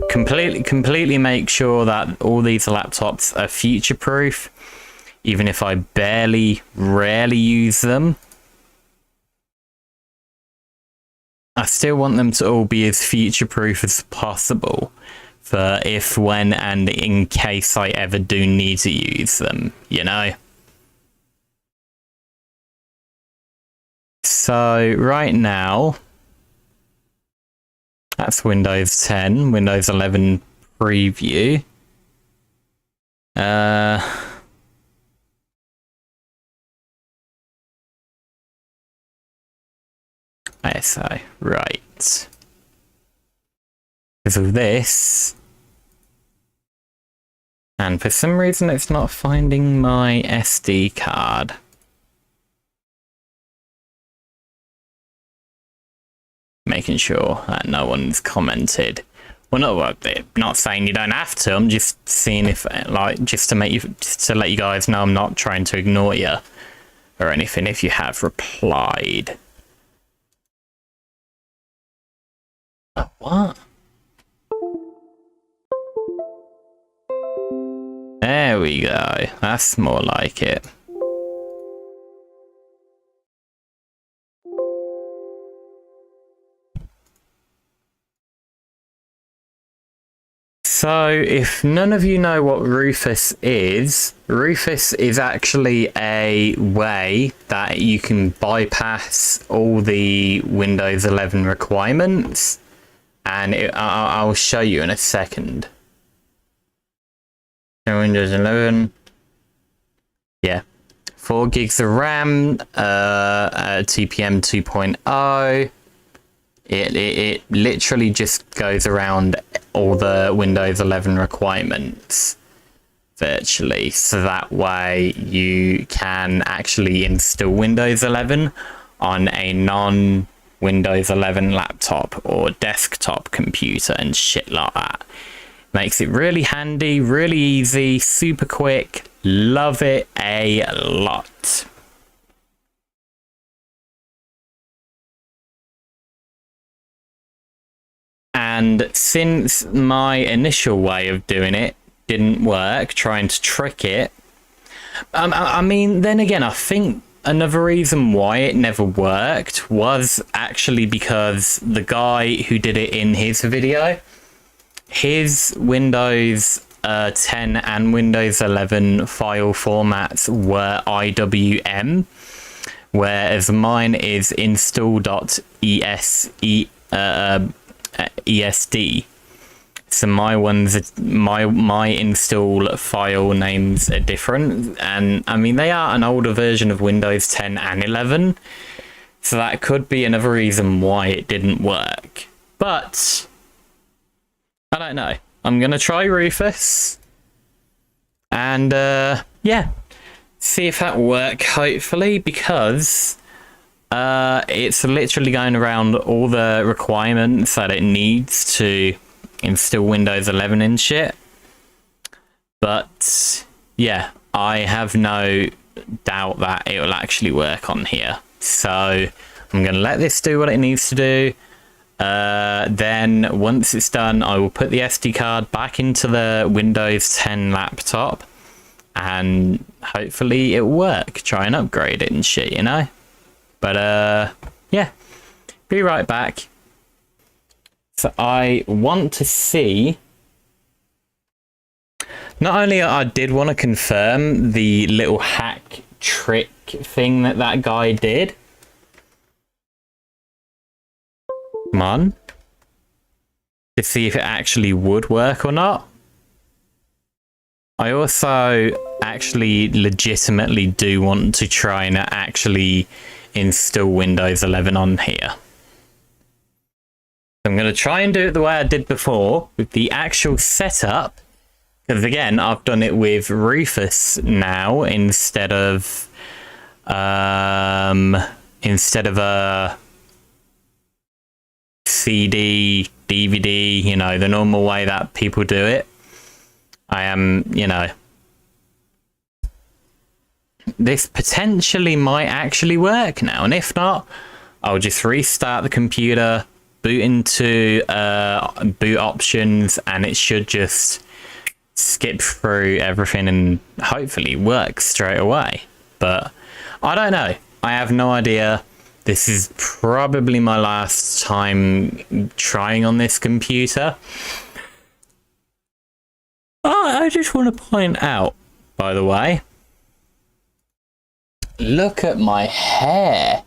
[SPEAKER 1] completely make sure that all these laptops are future proof, even if I rarely use them. I still want them to all be as future proof as possible for if, when, and in case I ever do need to use them, you know? So right now, that's Windows 10, Windows 11 preview. ISO, right. Because of this. And for some reason it's not finding my SD card. Making sure that no one's commented. Well, not saying you don't have to. I'm just seeing if, like, just to let you guys know I'm not trying to ignore you or anything. If you have replied. What? There we go. That's more like it. So, if none of you know what Rufus is actually a way that you can bypass all the Windows 11 requirements, and I'll show you in a second. So Windows 11, yeah, 4 gigs of RAM, TPM 2.0. It literally just goes around all the Windows 11 requirements virtually, so that way you can actually install Windows 11 on a non-Windows 11 laptop or desktop computer and shit like that. Makes it really handy, really easy, super quick. Love it a lot. And since my initial way of doing it didn't work, trying to trick it, I mean, then again, I think another reason why it never worked was actually because the guy who did it in his video, his Windows 10 and Windows 11 file formats were IWM, whereas mine is install.esd. So my install file names are different, and I mean they are an older version of Windows 10 and 11, so that could be another reason why it didn't work. But I don't know. I'm gonna try Rufus, and yeah, see if that work. Hopefully, because it's literally going around all the requirements that it needs to install Windows 11 and shit. But yeah, I have no doubt that it will actually work on here. So I'm going to let this do what it needs to do. Then once it's done, I will put the SD card back into the Windows 10 laptop and hopefully it'll work. Try and upgrade it and shit, you know? But yeah, be right back. So I want to see... Not only I did want to confirm the little hack trick thing that guy did. Come on. To see if it actually would work or not. I also actually legitimately do want to try and actually install Windows 11 on here. I'm going to try and do it the way I did before with the actual setup. Because again, I've done it with Rufus now instead of a CD, DVD, you know, the normal way that people do it. I am, you know, this potentially might actually work now, and if not, I'll just restart the computer, boot into boot options, and it should just skip through everything and hopefully work straight away. But I don't know. I have no idea. This is probably my last time trying on this computer. Oh, I just want to point out, by the way, look at my hair.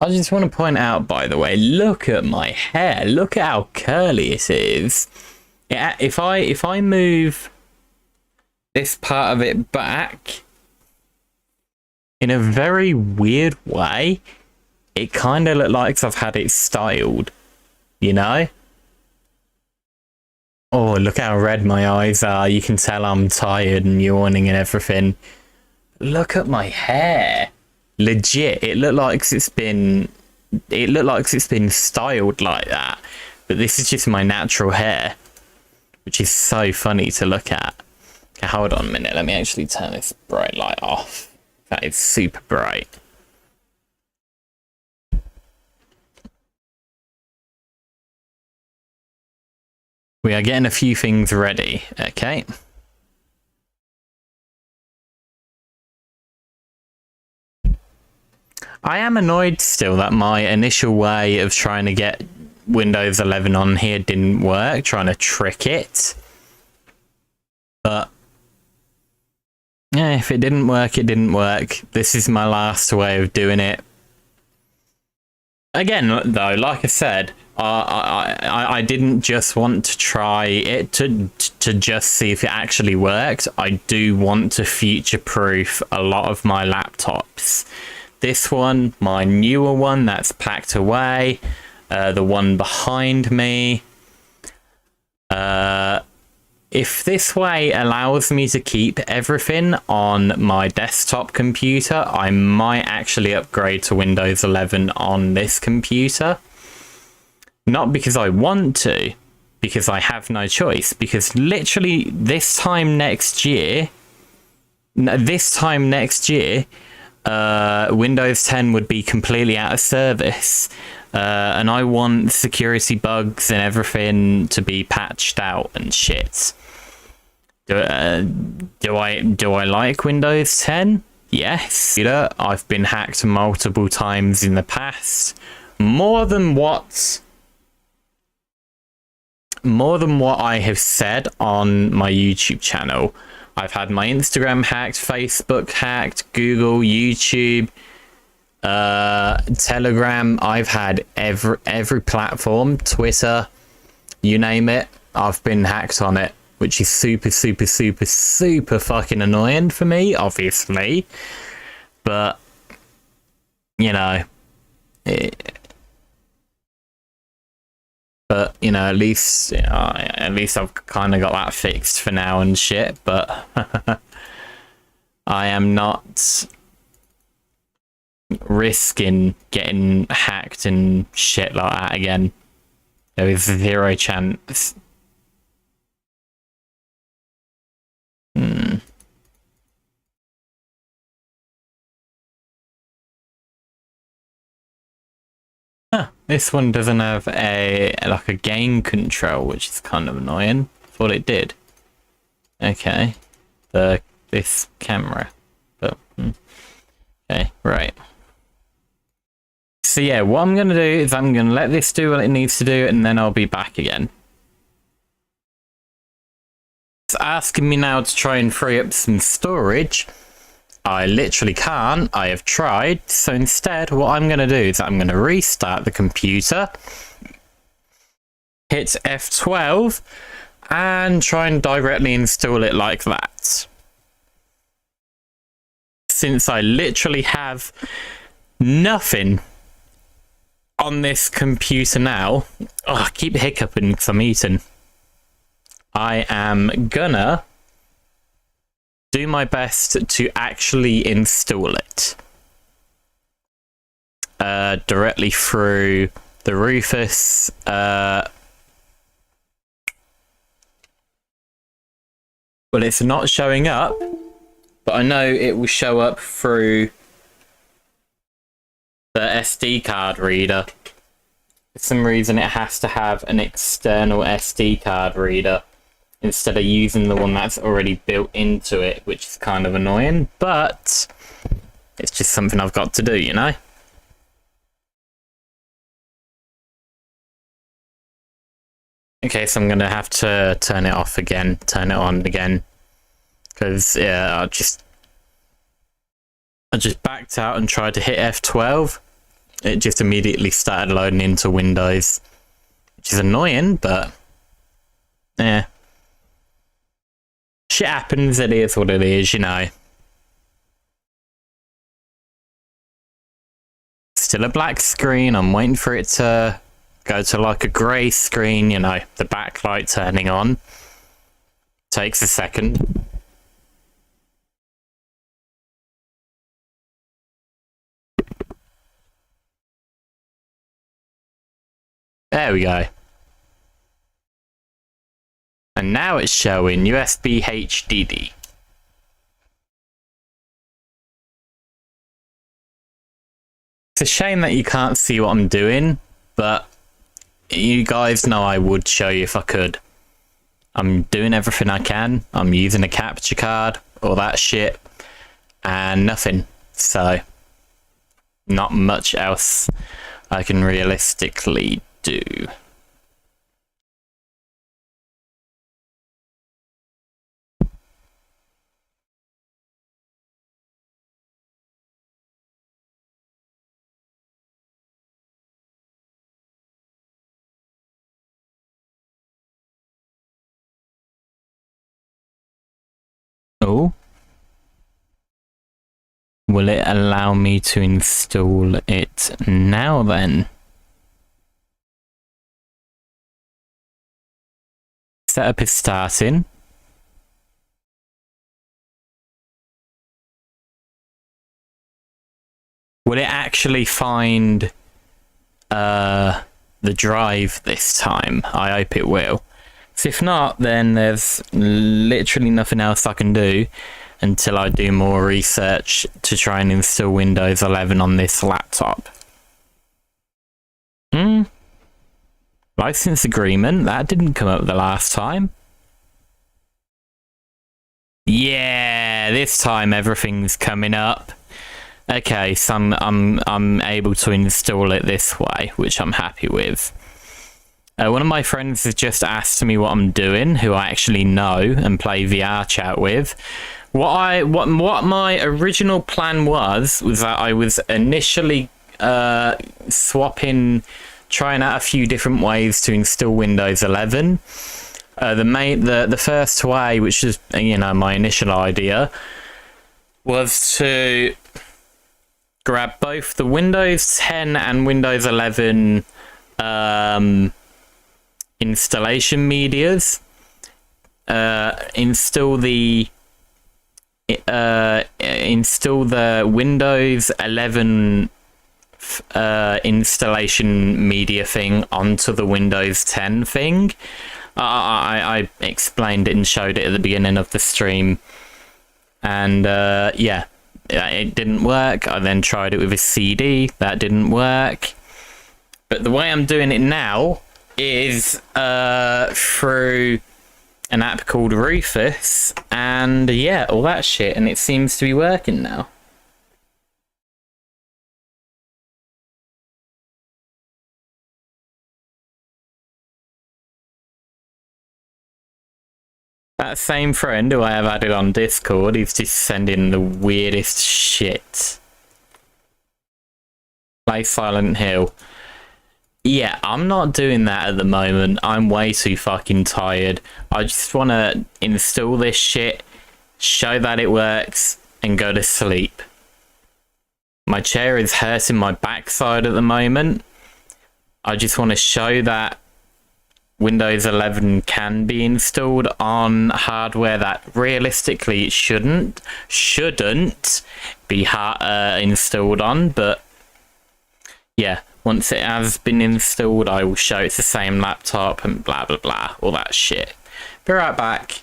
[SPEAKER 1] I just want to point out, by the way, look at my hair. Look at how curly it is. Yeah, if I move this part of it back in a very weird way, it kind of looks like I've had it styled, you know? Oh, look how red my eyes are. You can tell I'm tired and yawning and everything. Look at my hair. Legit, it looked like it's been styled like that. But this is just my natural hair, which is so funny to look at. Okay, hold on a minute. Let me actually turn this bright light off. That is super bright. We are getting a few things ready, okay? I am annoyed still that my initial way of trying to get Windows 11 on here didn't work, trying to trick it. But yeah, if it didn't work, it didn't work. This is my last way of doing it. Again, though, like I said, I didn't just want to try it to just see if it actually worked. I do want to future-proof a lot of my laptops. This one, my newer one that's packed away, the one behind me. If this way allows me to keep everything on my desktop computer, I might actually upgrade to Windows 11 on this computer. Not because I want to, because I have no choice. Because literally this time next year, Windows 10 would be completely out of service. And I want security bugs and everything to be patched out and shit. Do I like Windows 10? Yes. I've been hacked multiple times in the past. More than what I have said on my YouTube channel. I've had my Instagram hacked, Facebook hacked, Google, YouTube, Telegram. I've had every platform, Twitter, you name it. I've been hacked on it, which is super fucking annoying for me, obviously. But you know, But you know, at least I've kind of got that fixed for now and shit. But I am not risking getting hacked and shit like that again. There is zero chance. Huh, this one doesn't have a gain control, which is kind of annoying. Thought it did. Okay, this camera, but okay, right. So yeah, what I'm gonna do is I'm gonna let this do what it needs to do, and then I'll be back again. It's asking me now to try and free up some storage. I literally can't. I have tried. So instead, what I'm going to do is I'm going to restart the computer, hit F12, and try and directly install it like that. Since I literally have nothing on this computer now. Oh, I keep hiccuping because I'm eating. I am gonna do my best to actually install it directly through the Rufus well, it's not showing up, but I know it will show up through the SD card reader. For some reason it has to have an external SD card reader instead of using the one that's already built into it, which is kind of annoying, but it's just something I've got to do, you know? Okay, so I'm gonna have to turn it off again, turn it on again, because yeah, I just backed out and tried to hit F12. It just immediately started loading into Windows, which is annoying, but yeah. Shit happens, it is what it is, you know. Still a black screen, I'm waiting for it to go to like a grey screen, you know, the backlight turning on. Takes a second. There we go. And now it's showing USB HDD. It's a shame that you can't see what I'm doing, but you guys know I would show you if I could. I'm doing everything I can. I'm using a capture card, all that shit, and nothing. So, not much else I can realistically do. Oh. Will it allow me to install it now then? Setup is starting. Will it actually find the drive this time? I hope it will. So if not, then there's literally nothing else I can do until I do more research to try and install Windows 11 on this laptop. License agreement, that didn't come up the last time. Yeah, this time everything's coming up. Okay, so I'm able to install it this way, which I'm happy with. One of my friends has just asked me what I'm doing, who I actually know and play VR chat with. What my original plan was that I was initially trying out a few different ways to install Windows 11. The first way, which is, you know, my initial idea, was to grab both the Windows 10 and Windows 11 installation medias, install the Windows 11 installation media thing onto the Windows 10 thing. I explained it and showed it at the beginning of the stream, and yeah, it didn't work. I then tried it with a CD, that didn't work. But the way I'm doing it now is through an app called Rufus, and yeah, all that shit, and it seems to be working now. That same friend who I have added on Discord is just sending the weirdest shit. Play Silent Hill. Yeah, I'm not doing that at the moment. I'm way too fucking tired. I just want to install this shit, show that it works, and go to sleep. My chair is hurting my backside at the moment. I just want to show that Windows 11 can be installed on hardware that realistically shouldn't be installed on, but yeah, once it has been installed, I will show it's the same laptop and blah blah blah, all that shit. Be right back.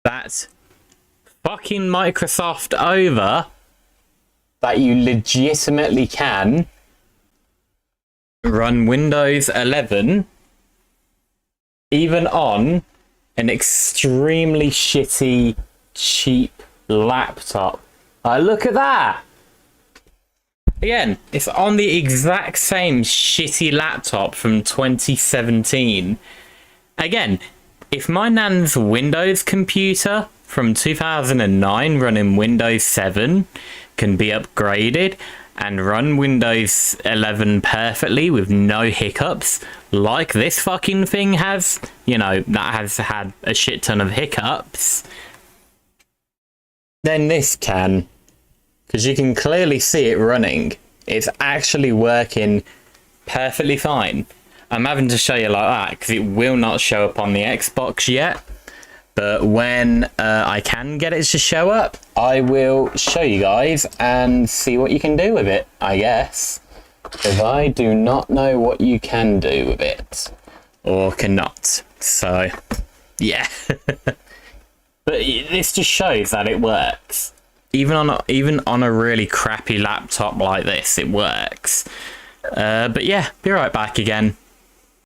[SPEAKER 1] That's fucking Microsoft over that you legitimately can run Windows 11 even on an extremely shitty, cheap laptop. Look at that! Again, it's on the exact same shitty laptop from 2017. Again, if my nan's Windows computer from 2009 running Windows 7 can be upgraded and run Windows 11 perfectly with no hiccups, like this fucking thing has, you know, that has had a shit ton of hiccups, then this can. Because you can clearly see it running. It's actually working perfectly fine. I'm having to show you like that because it will not show up on the Xbox yet. But when I can get it to show up, I will show you guys and see what you can do with it, I guess. Because I do not know what you can do with it. Or cannot. So, yeah. But this just shows that it works. Even on a really crappy laptop like this, it works. But yeah, be right back again.